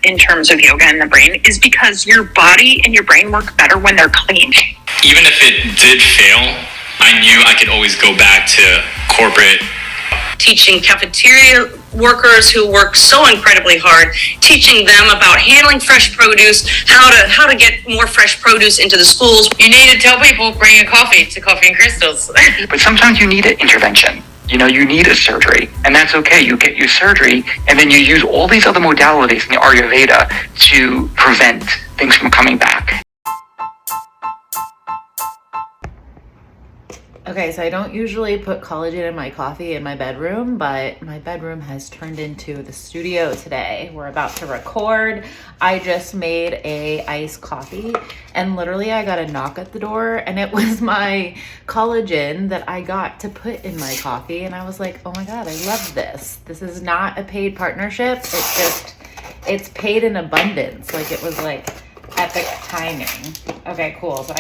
in terms of yoga and the brain is because your body and your brain work better when they're clean. Even if it did fail, I knew I could always go back to corporate. Teaching cafeteria workers who work so incredibly hard, teaching them about handling fresh produce, how to get more fresh produce into the schools. You need to tell people, bring a coffee to Coffee and Crystals. But sometimes you need an intervention. You know, you need a surgery, and that's okay. You get your surgery, and then you use all these other modalities in the Ayurveda to prevent things from coming back. Okay, so I don't usually put collagen in my coffee in my bedroom, but my bedroom has turned into the studio today. We're about to record. I just made a iced coffee, and literally I got a knock at the door, and it was my collagen that I got to put in my coffee, and I was like, oh my God, I love this. This is not a paid partnership. It's paid in abundance. Like, it was like epic timing. Okay, cool. So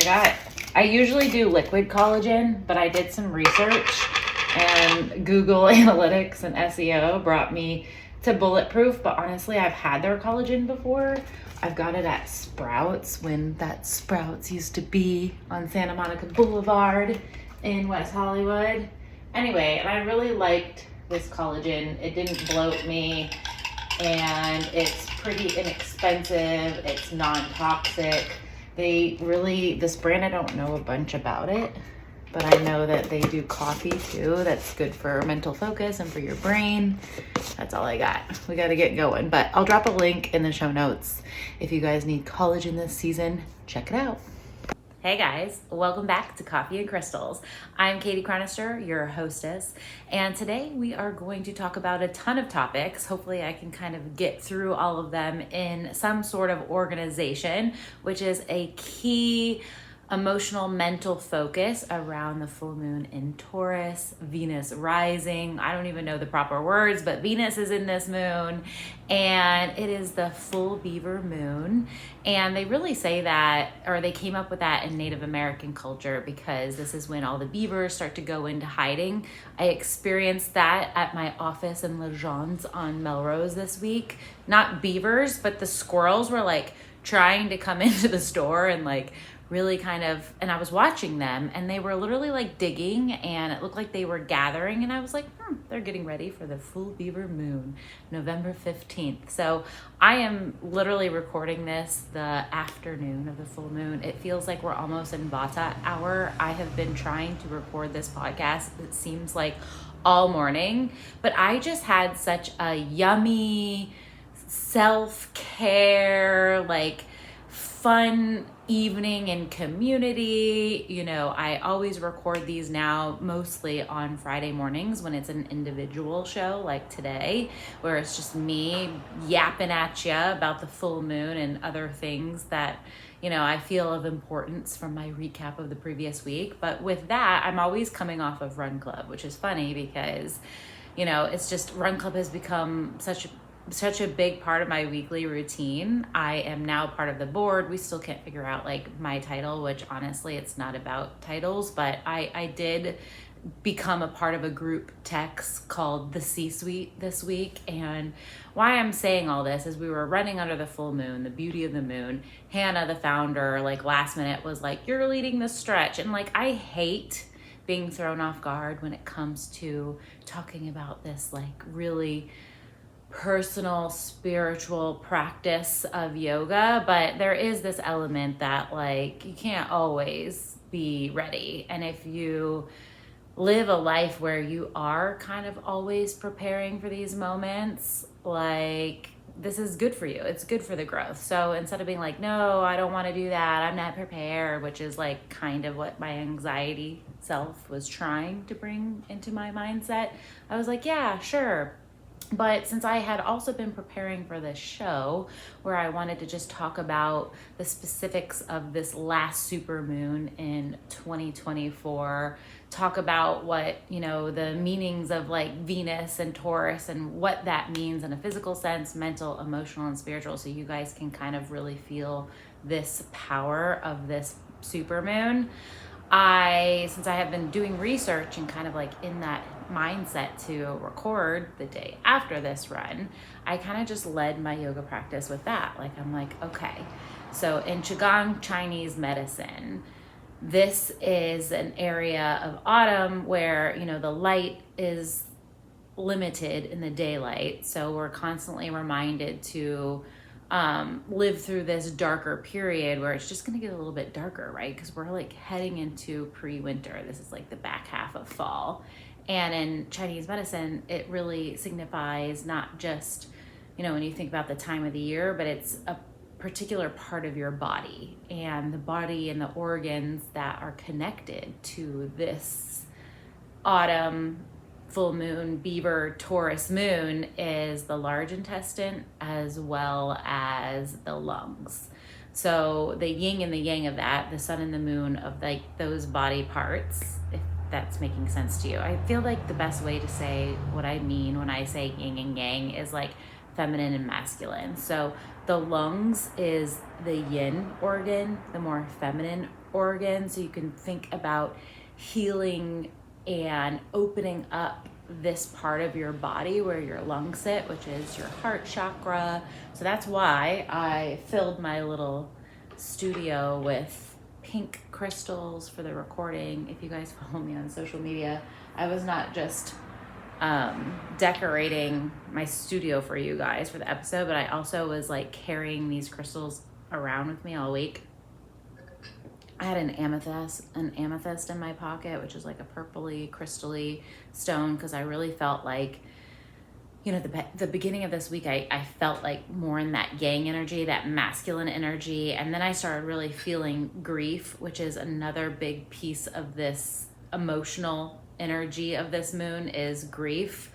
I usually do liquid collagen, but I did some research, and Google Analytics and SEO brought me to Bulletproof. But honestly, I've had their collagen before. I've got it at Sprouts, when that Sprouts used to be on Santa Monica Boulevard in West Hollywood. Anyway, and I really liked this collagen. It didn't bloat me, and it's pretty inexpensive. It's non-toxic. This brand, I don't know a bunch about it, but I know that they do coffee too. That's good for mental focus and for your brain. That's all I got. We got to get going, but I'll drop a link in the show notes. If you guys need collagen this season, check it out. Hey guys, welcome back to Coffee and Crystals. I'm Katie Cronister, your hostess, and today we are going to talk about a ton of topics. Hopefully I can kind of get through all of them in some sort of organization, which is a key emotional mental focus around the full moon in Taurus, Venus rising. I don't even know the proper words, but Venus is in this moon, and it is the full beaver moon. And they really say that, or they came up with that in Native American culture, because this is when all the beavers start to go into hiding. I experienced that at my office in Legends on Melrose this week. Not beavers, but the squirrels were like trying to come into the store and like really kind of, and I was watching them, and they were literally like digging, and it looked like they were gathering, and I was like, they're getting ready for the full beaver moon, November 15th. So I am literally recording this the afternoon of the full moon. It feels like we're almost in Vata hour. I have been trying to record this podcast, it seems like all morning, but I just had such a yummy self-care, like fun evening in community. You know, I always record these now mostly on Friday mornings when it's an individual show like today, where it's just me yapping at you about the full moon and other things that, you know, I feel of importance from my recap of the previous week. But with that, I'm always coming off of Run Club, which is funny because, you know, it's just Run Club has become such a big part of my weekly routine. I am now part of the board. We still can't figure out like my title, which honestly, it's not about titles, but I did become a part of a group text called the C-Suite this week. And why I'm saying all this is we were running under the full moon, the beauty of the moon. Hannah, the founder, like last minute was like, you're leading the stretch. And like, I hate being thrown off guard when it comes to talking about this like really personal spiritual practice of yoga, but there is this element that like you can't always be ready. And if you live a life where you are kind of always preparing for these moments, like this is good for you. It's good for the growth. So instead of being like, no, I don't want to do that, I'm not prepared, which is like kind of what my anxiety self was trying to bring into my mindset, I was like, yeah, sure. But since I had also been preparing for this show where I wanted to just talk about the specifics of this last supermoon in 2024, talk about what, you know, the meanings of like Venus and Taurus and what that means in a physical sense, mental, emotional, and spiritual, so you guys can kind of really feel this power of this supermoon. Since I have been doing research and kind of like in that mindset to record the day after this run, I kind of just led my yoga practice with that. Like, I'm like, okay, so in Qigong Chinese medicine, this is an area of autumn where, you know, the light is limited in the daylight. So we're constantly reminded to live through this darker period where it's just going to get a little bit darker, right? Because we're like heading into pre-winter. This is like the back half of fall. And in Chinese medicine, it really signifies not just, you know, when you think about the time of the year, but it's a particular part of your body, and the body and the organs that are connected to this autumn full moon Beaver Taurus moon is the large intestine as well as the lungs. So the yin and the yang of that, the sun and the moon of like those body parts, if that's making sense to you. I feel like the best way to say what I mean when I say yin and yang is like feminine and masculine. So the lungs is the yin organ, the more feminine organ. So you can think about healing and opening up this part of your body where your lungs sit, which is your heart chakra. So that's why I filled my little studio with pink crystals for the recording. If you guys follow me on social media, I was not just decorating my studio for you guys for the episode, but I also was like carrying these crystals around with me all week. I had an amethyst in my pocket, which is like a purpley, crystally stone, because I really felt like, you know, the beginning of this week, I felt like more in that yang energy, that masculine energy. And then I started really feeling grief, which is another big piece of this emotional energy of this moon is grief.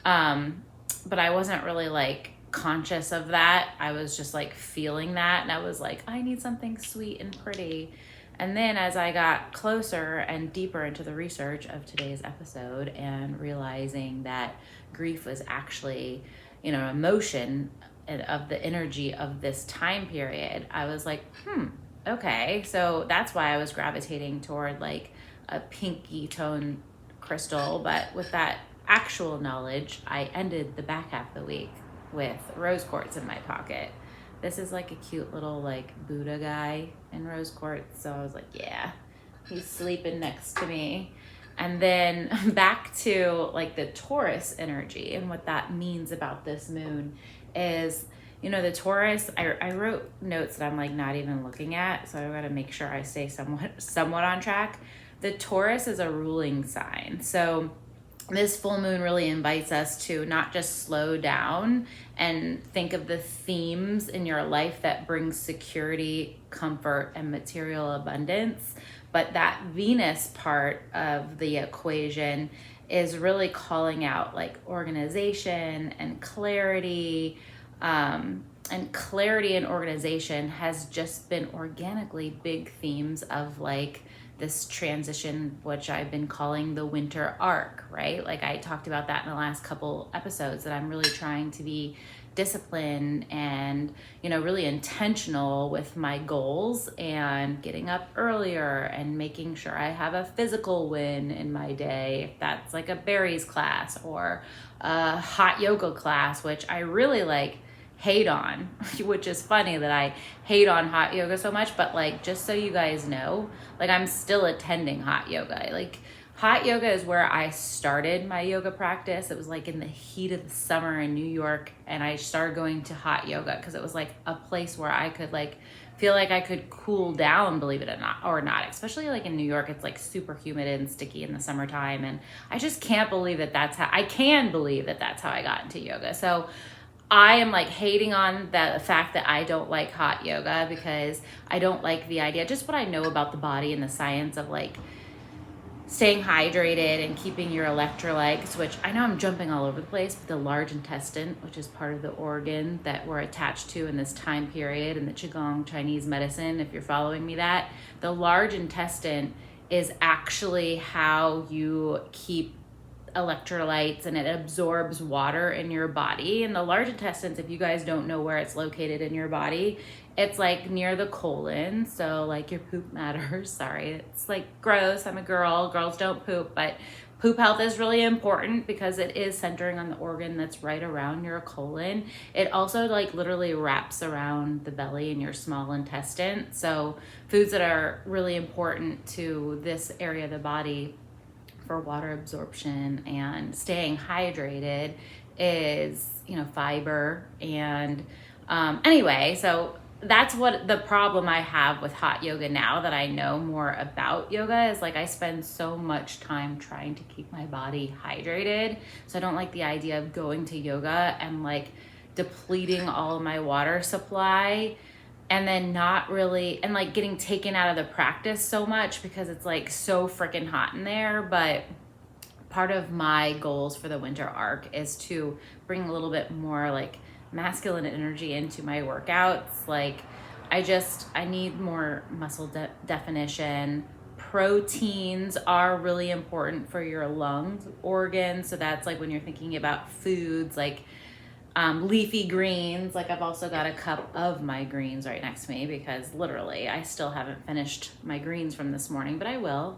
But I wasn't really like conscious of that. I was just like feeling that. And I was like, I need something sweet and pretty. And then as I got closer and deeper into the research of today's episode and realizing that grief was actually, you know, emotion of the energy of this time period, I was like, okay. So that's why I was gravitating toward like a pinky tone crystal. But with that actual knowledge, I ended the back half of the week with rose quartz in my pocket. This is like a cute little like Buddha guy in rose quartz. So I was like, yeah, he's sleeping next to me. And then back to like the Taurus energy and what that means about this moon is, you know, the Taurus, I wrote notes that I'm like not even looking at. So I gotta make sure I stay somewhat on track. The Taurus is a ruling sign. So this full moon really invites us to not just slow down and think of the themes in your life that bring security, comfort, and material abundance. But that Venus part of the equation is really calling out like organization and clarity. And clarity and organization has just been organically big themes of like this transition, which I've been calling the winter arc, right? Like I talked about that in the last couple episodes, that I'm really trying to be disciplined and, you know, really intentional with my goals and getting up earlier and making sure I have a physical win in my day. If that's like a berries class or a hot yoga class, which I really like hate on, which is funny that I hate on hot yoga so much, but like, just so you guys know, like I'm still attending hot yoga. Like hot yoga is where I started my yoga practice. It was like in the heat of the summer in New York, and I started going to hot yoga because it was like a place where I could like feel like I could cool down, believe it or not, especially like in New York. It's like super humid and sticky in the summertime, and I just can't believe that that's how I got into yoga. So I am like hating on the fact that I don't like hot yoga because I don't like the idea, just what I know about the body and the science of like staying hydrated and keeping your electrolytes, which I know I'm jumping all over the place, but the large intestine, which is part of the organ that we're attached to in this time period in the Qigong Chinese medicine, if you're following me, that the large intestine is actually how you keep electrolytes, and it absorbs water in your body. And the large intestines, if you guys don't know where it's located in your body, it's like near the colon. So like your poop matters. Sorry, it's like gross. I'm a girl. Girls don't poop, but Poop health is really important because it is centering on the organ that's right around your colon. It also like literally wraps around the belly and your small intestine. So foods that are really important to this area of the body for water absorption and staying hydrated is, you know, fiber. And anyway, so that's what the problem I have with hot yoga now that I know more about yoga is like I spend so much time trying to keep my body hydrated. So I don't like the idea of going to yoga and like depleting all of my water supply and then not really, and like getting taken out of the practice so much because it's like so freaking hot in there. But part of my goals for the winter arc is to bring a little bit more like masculine energy into my workouts. Like I need more muscle definition. Proteins are really important for your lungs organs. So that's like when you're thinking about foods like leafy greens. Like I've also got a cup of my greens right next to me because literally I still haven't finished my greens from this morning, but I will.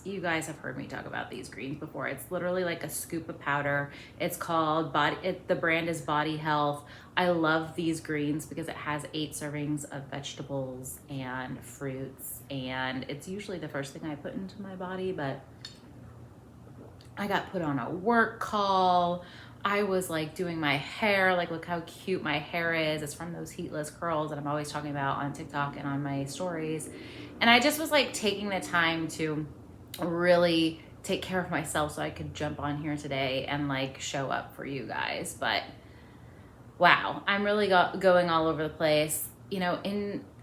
You guys have heard me talk about these greens before. It's literally like a scoop of powder. It's called the brand is Body Health. I love these greens because it has 8 servings of vegetables and fruits, and it's usually the first thing I put into my body, but I got put on a work call. I was like doing my hair, like look how cute my hair is. It's from those heatless curls that I'm always talking about on TikTok and on my stories. And I just was like taking the time to really take care of myself so I could jump on here today and like show up for you guys. But wow, I'm really going all over the place. You know,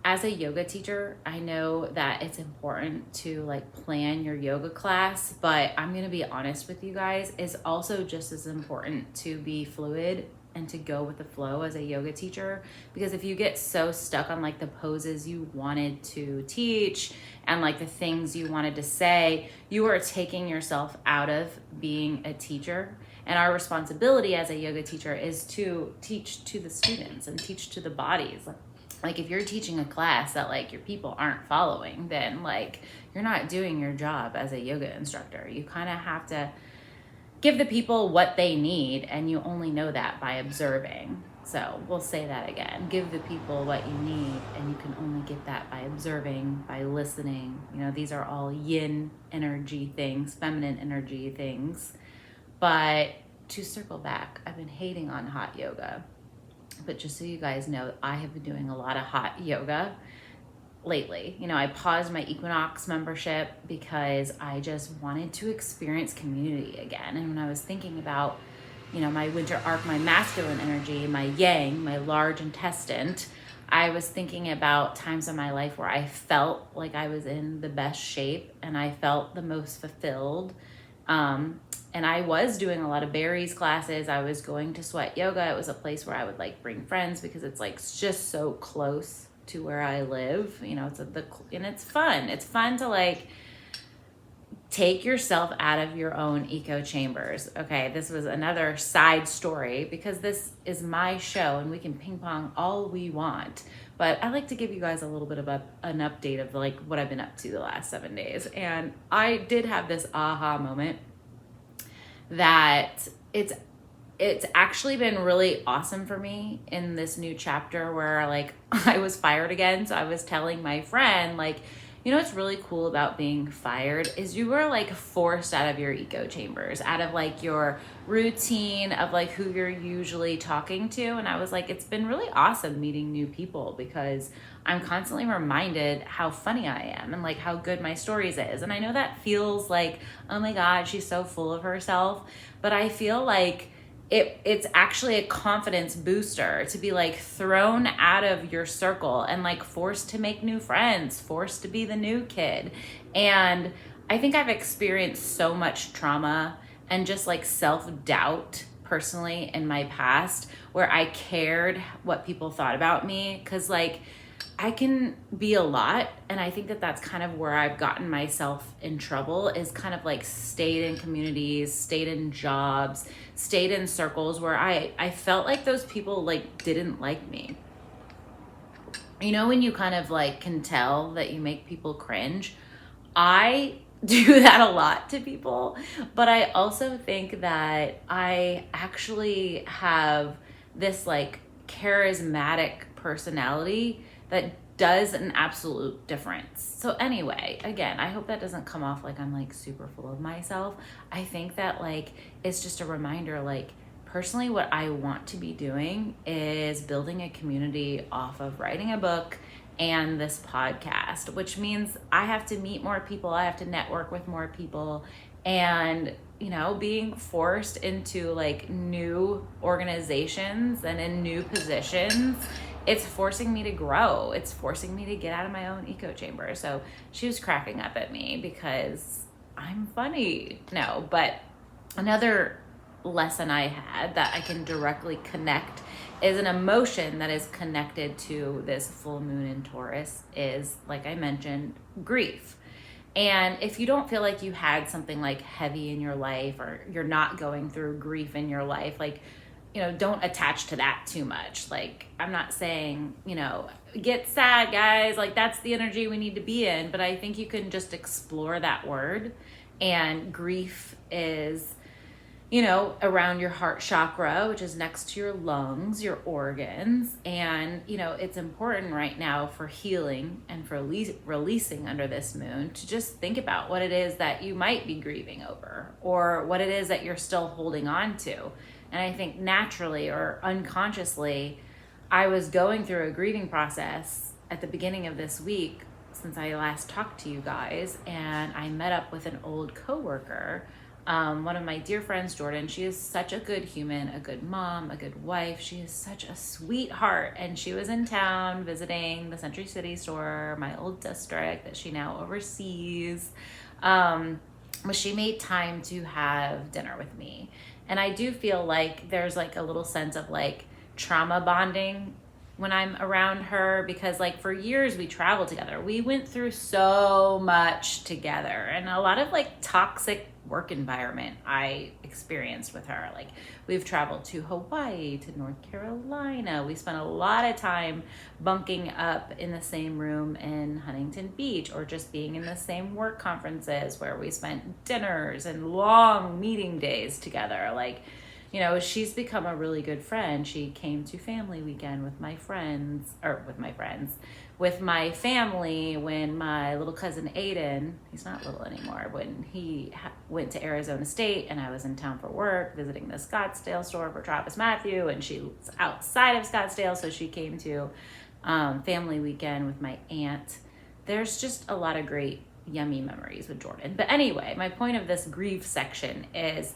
as a yoga teacher, I know that it's important to like plan your yoga class, but I'm going to be honest with you guys, it's also just as important to be fluid and to go with the flow as a yoga teacher. Because if you get so stuck on like the poses you wanted to teach and like the things you wanted to say, you are taking yourself out of being a teacher. And our responsibility as a yoga teacher is to teach to the students and teach to the bodies. Like if you're teaching a class that like your people aren't following, then like you're not doing your job as a yoga instructor. You kind of have to give the people what they need, and you only know that by observing. So we'll say that again. Give the people what you need, and you can only get that by observing, by listening. You know, these are all yin energy things, feminine energy things. But to circle back, I've been hating on hot yoga. But just so you guys know, I have been doing a lot of hot yoga lately. You know, I paused my Equinox membership because I just wanted to experience community again. And when I was thinking about, you know, my winter arc, my masculine energy, my yang, my large intestine, I was thinking about times in my life where I felt like I was in the best shape and I felt the most fulfilled. And I was doing a lot of berries classes. I was going to sweat yoga. It was a place where I would like bring friends because it's like just so close to where I live. You know, and it's fun. It's fun to like take yourself out of your own echo chambers. Okay, this was another side story because this is my show and we can ping pong all we want. But I like to give you guys a little bit of an update of like what I've been up to the last 7 days. And I did have this aha moment that it's actually been really awesome for me in this new chapter where like I was fired again. So I was telling my friend, like, you know what's really cool about being fired is you were like forced out of your echo chambers, out of like your routine of like who you're usually talking to. And I was like, it's been really awesome meeting new people because I'm constantly reminded how funny I am and like how good my stories is. And I know that feels like, oh my God, she's so full of herself. But I feel like it's actually a confidence booster to be like thrown out of your circle and like forced to make new friends, forced to be the new kid. And I think I've experienced so much trauma and just like self-doubt personally in my past where I cared what people thought about me. Cause like I can be a lot. And I think that that's kind of where I've gotten myself in trouble is kind of like stayed in communities, stayed in jobs, stayed in circles where I felt like those people like didn't like me. You know, when you kind of like can tell that you make people cringe, I do that a lot to people, but I also think that I actually have this like charismatic personality that does an absolute difference. So anyway, again, I hope that doesn't come off like I'm like super full of myself. I think that like it's just a reminder, like personally what I want to be doing is building a community off of writing a book and this podcast, which means I have to meet more people, I have to network with more people, and you know, being forced into like new organizations and in new positions, it's forcing me to grow. It's forcing me to get out of my own echo chamber. So she was cracking up at me because I'm funny. No, but another lesson I had that I can directly connect is an emotion that is connected to this full moon in Taurus is, like I mentioned, grief. And if you don't feel like you had something like heavy in your life, or you're not going through grief in your life, like, you know, don't attach to that too much. Like, I'm not saying, you know, get sad, guys. Like, that's the energy we need to be in. But I think you can just explore that word. And grief is, you know, around your heart chakra, which is next to your lungs, your organs. And, you know, it's important right now for healing and for releasing under this moon to just think about what it is that you might be grieving over, or what it is that you're still holding on to. And I think naturally or unconsciously, I was going through a grieving process at the beginning of this week since I last talked to you guys. And I met up with an old coworker, one of my dear friends, Jordan. She is such a good human, a good mom, a good wife. She is such a sweetheart. And she was in town visiting the Century City store, my old district that she now oversees. But she made time to have dinner with me. And I do feel like there's like a little sense of like trauma bonding when I'm around her, because like for years we traveled together. We went through so much together, and a lot of like toxic work environment I experienced with her. Like, we've traveled to Hawaii, to North Carolina. We spent a lot of time bunking up in the same room in Huntington Beach, or just being in the same work conferences where we spent dinners and long meeting days together. Like, you know, she's become a really good friend. She came to family weekend with my family when my little cousin Aiden, he's not little anymore, when he went to Arizona State and I was in town for work visiting the Scottsdale store for Travis Matthew, and she was outside of Scottsdale, so she came to family weekend with my aunt. There's just a lot of great yummy memories with Jordan. But anyway, my point of this grief section is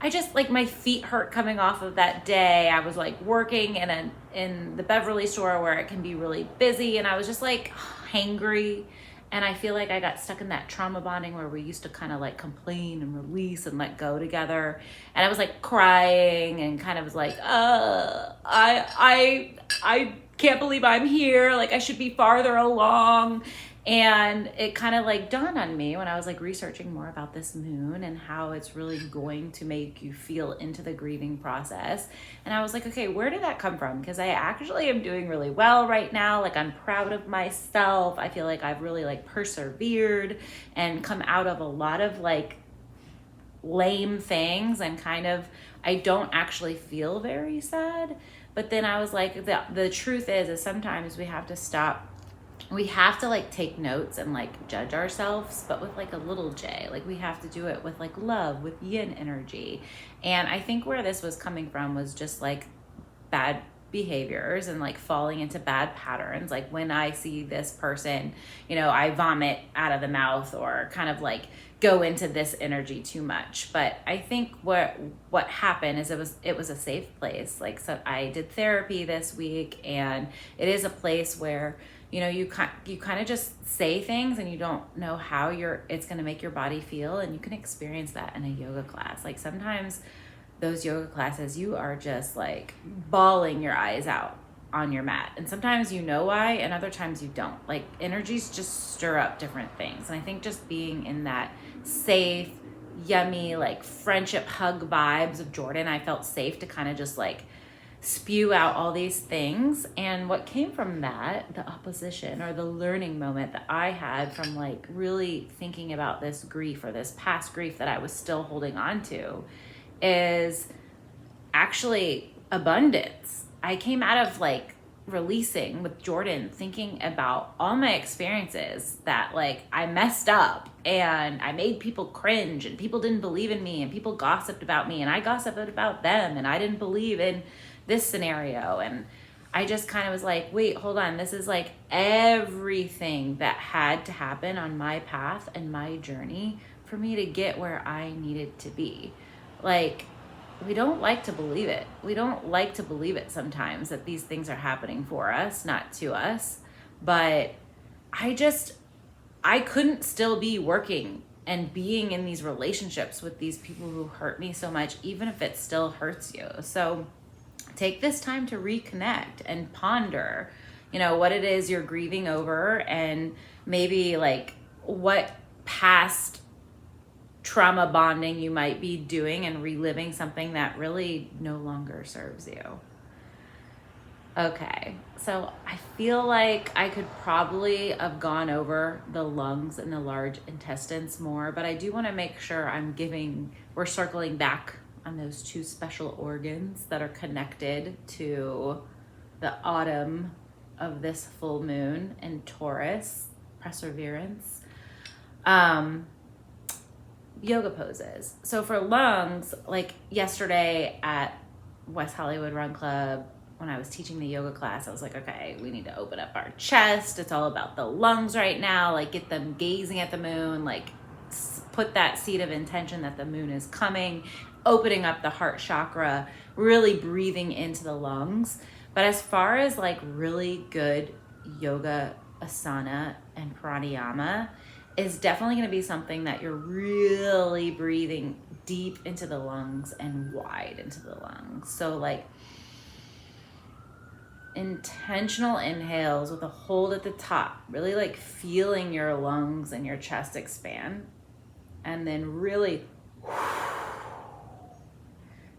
I just, like, my feet hurt coming off of that day. I was like working in the Beverly store where it can be really busy, and I was just like hangry. And I feel like I got stuck in that trauma bonding where we used to kind of like complain and release and let go together. And I was like crying and kind of was like, I can't believe I'm here. Like, I should be farther along. And it kind of like dawned on me when I was like researching more about this moon and how it's really going to make you feel into the grieving process. And I was like, okay, where did that come from? Because I actually am doing really well right now. Like, I'm proud of myself. I feel like I've really like persevered and come out of a lot of like lame things, and kind of, I don't actually feel very sad. But then I was like, the truth is sometimes we have to stop. We have to like take notes and like judge ourselves, but with like a little j. Like, we have to do it with like love, with yin energy. And I think where this was coming from was just like bad behaviors and like falling into bad patterns. Like, when I see this person, you know, I vomit out of the mouth, or kind of like go into this energy too much. But I think what happened is it was a safe place. Like, so I did therapy this week, and it is a place where, you know, you kind of just say things and you don't know how it's going to make your body feel, and you can experience that in a yoga class. Like, sometimes those yoga classes, you are just like bawling your eyes out on your mat, and sometimes you know why, and other times you don't. Like, energies just stir up different things. And I think just being in that safe, yummy, like friendship hug vibes of Jordan, I felt safe to kind of just like spew out all these things. And what came from that, the opposition or the learning moment that I had from like really thinking about this grief or this past grief that I was still holding on to, is actually abundance. I came out of like releasing with Jordan, thinking about all my experiences that like I messed up and I made people cringe and people didn't believe in me and people gossiped about me and I gossiped about them and I didn't believe in this scenario. And I just kind of was like, wait, hold on. This is like everything that had to happen on my path and my journey for me to get where I needed to be. Like, we don't like to believe it. We don't like to believe it sometimes that these things are happening for us, not to us. But I couldn't still be working and being in these relationships with these people who hurt me so much, even if it still hurts you. So take this time to reconnect and ponder, what it is you're grieving over, and maybe like what past trauma bonding you might be doing and reliving something that really no longer serves you. Okay, so I feel like I could probably have gone over the lungs and the large intestines more, but I do want to make sure we're circling back on those two special organs that are connected to the autumn of this full moon in Taurus, perseverance. Yoga poses. So for lungs, like yesterday at West Hollywood Run Club, when I was teaching the yoga class, I was like, okay, we need to open up our chest. It's all about the lungs right now. Like get them gazing at the moon, like put that seed of intention that the moon is coming, opening up the heart chakra, really breathing into the lungs. But as far as like really good yoga, asana, and pranayama, is definitely going to be something that you're really breathing deep into the lungs and wide into the lungs. So like intentional inhales with a hold at the top, really like feeling your lungs and your chest expand, and then really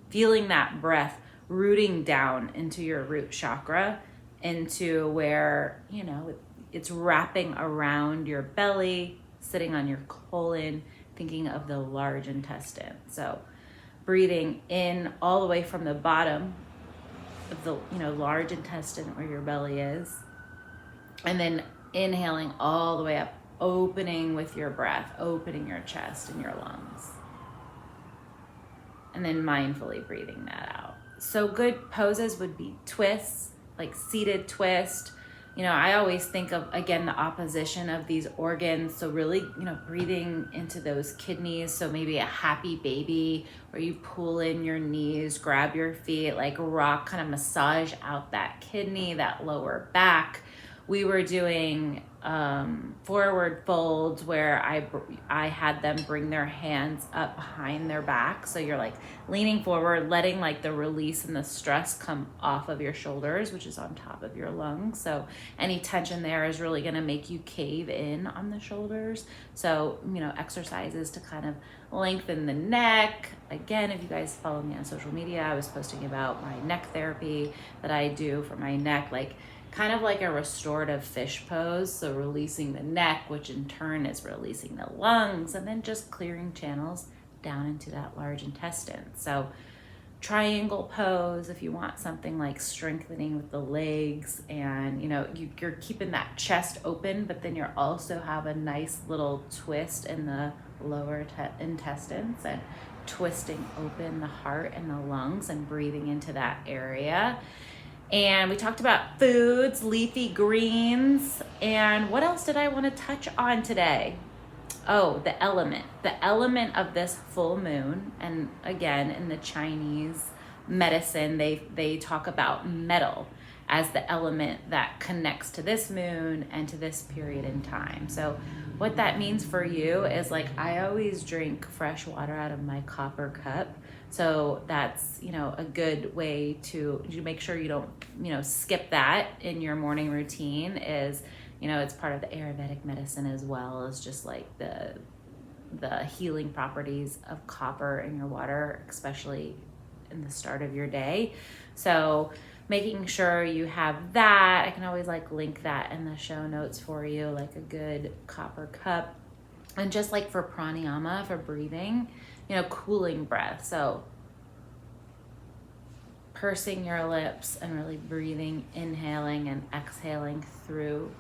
feeling that breath rooting down into your root chakra, into where, it's wrapping around your belly, sitting on your colon, thinking of the large intestine. So breathing in all the way from the bottom of the large intestine where your belly is, and then inhaling all the way up, opening with your breath, opening your chest and your lungs, and then mindfully breathing that out. So good poses would be twists, like seated twist. I always think of, again, the opposition of these organs. So really, breathing into those kidneys. So maybe a happy baby, where you pull in your knees, grab your feet, like rock, kind of massage out that kidney, that lower back. We were doing forward folds where I had them bring their hands up behind their back. So you're like leaning forward, letting like the release and the stress come off of your shoulders, which is on top of your lungs. So any tension there is really going to make you cave in on the shoulders. So, exercises to kind of lengthen the neck. Again, if you guys follow me on social media, I was posting about my neck therapy that I do for my neck, like kind of like a restorative fish pose. So releasing the neck, which in turn is releasing the lungs, and then just clearing channels down into that large intestine. So triangle pose, if you want something like strengthening with the legs, and you're keeping that chest open, but then you're also have a nice little twist in the lower intestines, and twisting open the heart and the lungs and breathing into that area. And we talked about foods, leafy greens, and what else did I want to touch on today? Oh, the element of this full moon. And again, in the Chinese medicine, they talk about metal as the element that connects to this moon and to this period in time. So what that means for you is, like, I always drink fresh water out of my copper cup. So that's, a good way to make sure you don't, skip that in your morning routine. Is, it's part of the Ayurvedic medicine, as well as just like the healing properties of copper in your water, especially in the start of your day. So making sure you have that. I can always like link that in the show notes for you, like a good copper cup. And just like for pranayama, for breathing, you know, cooling breath. So pursing your lips and really breathing, inhaling and exhaling through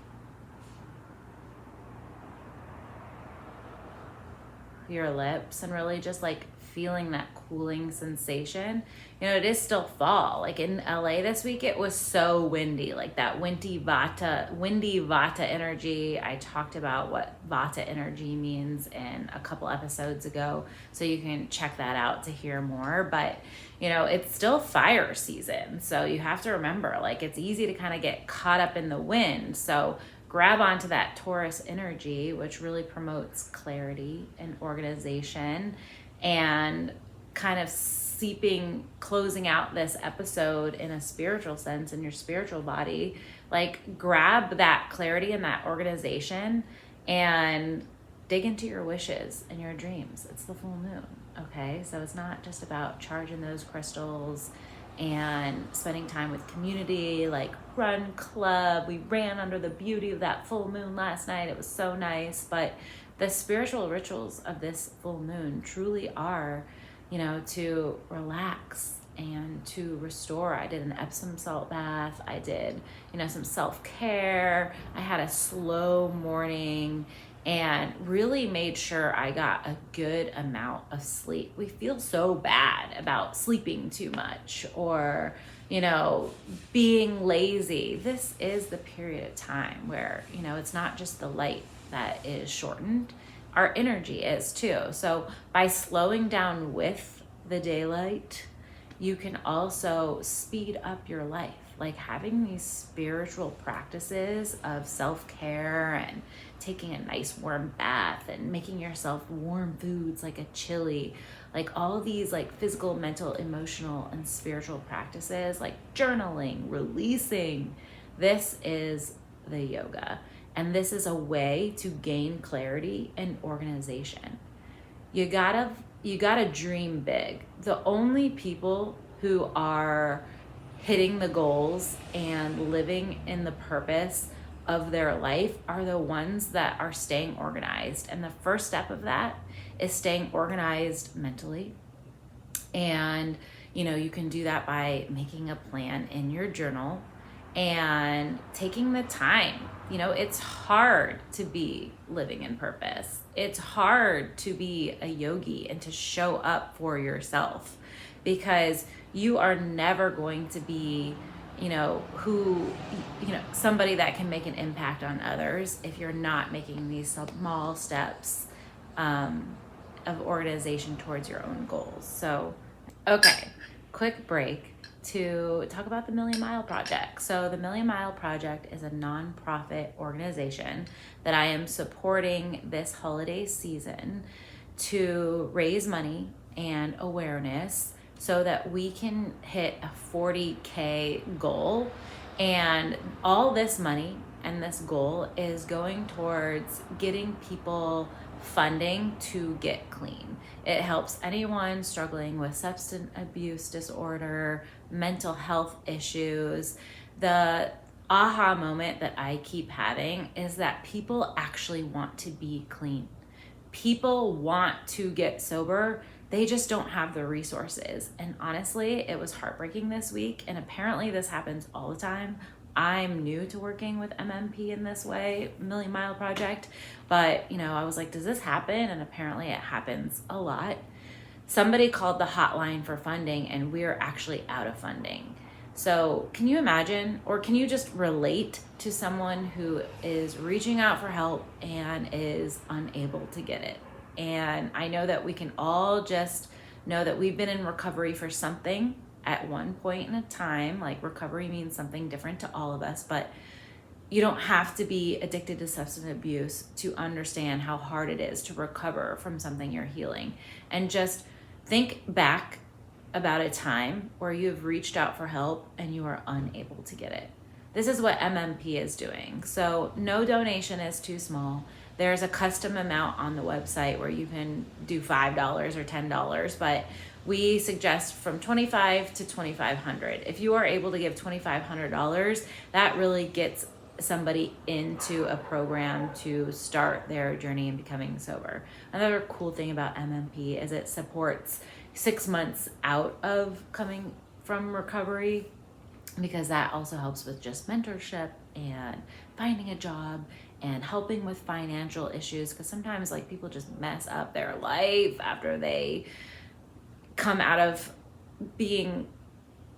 your lips, and really just like feeling that cooling sensation. You know, it is still fall. Like in LA this week, it was so windy, like that windy vata energy. I talked about what vata energy means in a couple episodes ago, so you can check that out to hear more. But you know, it's still fire season, so you have to remember, like, it's easy to kind of get caught up in the wind. So grab onto that Taurus energy, which really promotes clarity and organization, and kind of closing out this episode in a spiritual sense in your spiritual body. Like, grab that clarity and that organization and dig into your wishes and your dreams. It's the full moon, okay? So it's not just about charging those crystals and spending time with community, like run club. We ran under the beauty of that full moon last night. It was so nice. But the spiritual rituals of this full moon truly are, you know, to relax and to restore. I did an Epsom salt bath. I did, you know, some self-care. I had a slow morning and really made sure I got a good amount of sleep. We feel so bad about sleeping too much or, you know, being lazy. This is the period of time where, you know, it's not just the light that is shortened, our energy is too. So by slowing down with the daylight, you can also speed up your life. Like having these spiritual practices of self-care and taking a nice warm bath and making yourself warm foods like a chili, like all these like physical, mental, emotional, and spiritual practices, like journaling, releasing. This is the yoga. And this is a way to gain clarity and organization. You gotta dream big. The only people who are hitting the goals and living in the purpose of their life are the ones that are staying organized. And the first step of that is staying organized mentally. And, you know, you can do that by making a plan in your journal and taking the time. You know, it's hard to be living in purpose. It's hard to be a yogi and to show up for yourself, because you are never going to be, you know, somebody that can make an impact on others if you're not making these small steps of organization towards your own goals. So, okay, quick break to talk about the Million Mile Project. So the Million Mile Project is a nonprofit organization that I am supporting this holiday season to raise money and awareness so that we can hit a 40K goal. And all this money and this goal is going towards getting people funding to get clean. It helps anyone struggling with substance abuse disorder, mental health issues. The aha moment that I keep having is that people actually want to be clean. People want to get sober. They just don't have the resources. And honestly, it was heartbreaking this week. And apparently this happens all the time. I'm new to working with MMP in this way, Million Mile Project. But, you know, I was like, does this happen? And apparently it happens a lot. Somebody called the hotline for funding and we're actually out of funding. So can you imagine, or can you just relate to someone who is reaching out for help and is unable to get it? And I know that we can all just know that we've been in recovery for something at one point in a time. Like, recovery means something different to all of us, but you don't have to be addicted to substance abuse to understand how hard it is to recover from something you're healing. And just think back about a time where you've reached out for help and you are unable to get it. This is what MMP is doing. So no donation is too small. There's a custom amount on the website where you can do $5 or $10, but we suggest from $2,500 to $2,500. If you are able to give $2,500, that really gets somebody into a program to start their journey in becoming sober. Another cool thing about MMP is it supports 6 months out of coming from recovery, because that also helps with just mentorship and finding a job and helping with financial issues, because sometimes like people just mess up their life after they come out of being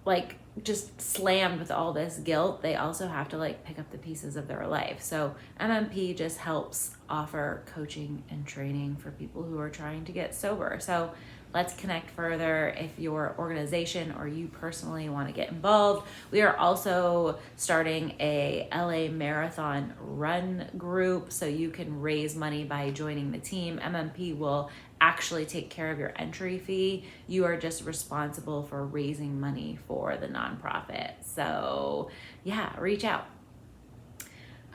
like just slammed with all this guilt. They also have to like pick up the pieces of their life. So MMP just helps offer coaching and training for people who are trying to get sober. So let's connect further. If your organization or you personally want to get involved, we are also starting a LA Marathon run group, so you can raise money by joining the team. MMP will actually take care of your entry fee. You are just responsible for raising money for the nonprofit. So yeah, reach out.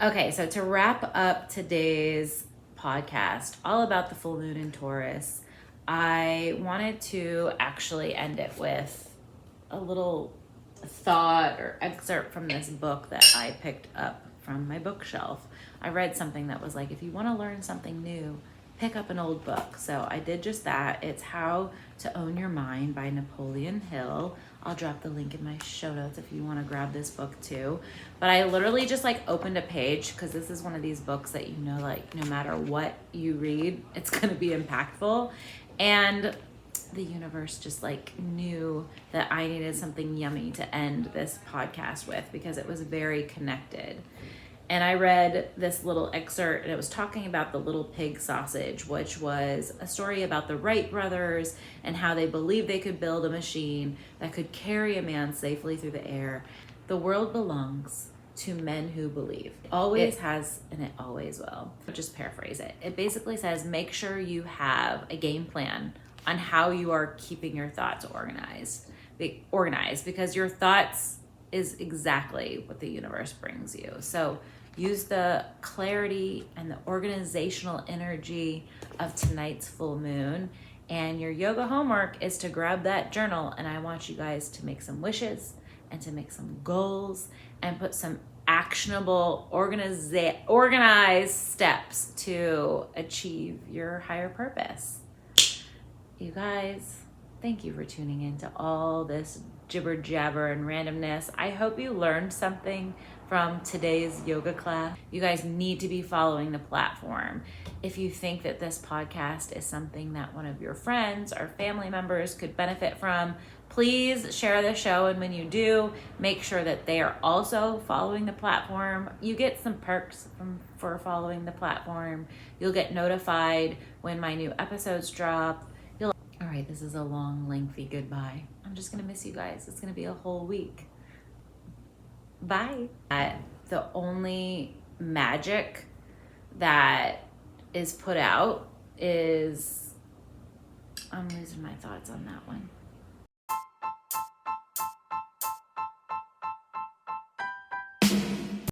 Okay, so to wrap up today's podcast, all about the full moon in Taurus, I wanted to actually end it with a little thought or excerpt from this book that I picked up from my bookshelf. I read something that was like, if you want to learn something new, pick up an old book. So I did just that. It's How to Own Your Mind by Napoleon Hill. I'll drop the link in my show notes if you want to grab this book too. But I literally just like opened a page, because this is one of these books that, you know, like no matter what you read, it's going to be impactful. And the universe just like knew that I needed something yummy to end this podcast with, because it was very connected. And I read this little excerpt, and it was talking about the little pig sausage, which was a story about the Wright brothers and how they believed they could build a machine that could carry a man safely through the air. The world belongs to men who believe. It always has, and it always will. I'll just paraphrase it. It basically says, make sure you have a game plan on how you are keeping your thoughts organized, because your thoughts is exactly what the universe brings you. So use the clarity and the organizational energy of tonight's full moon. And your yoga homework is to grab that journal, and I want you guys to make some wishes and to make some goals and put some actionable, organized steps to achieve your higher purpose. You guys, thank you for tuning in to all this jibber jabber and randomness. I hope you learned something from today's yoga class. You guys need to be following the platform. If you think that this podcast is something that one of your friends or family members could benefit from, please share the show. And when you do, make sure that they are also following the platform. You get some perks for following the platform. You'll get notified when my new episodes drop. All right, this is a long, lengthy goodbye. I'm just gonna miss you guys. It's gonna be a whole week. Bye. The only magic that is put out is, I'm losing my thoughts on that one.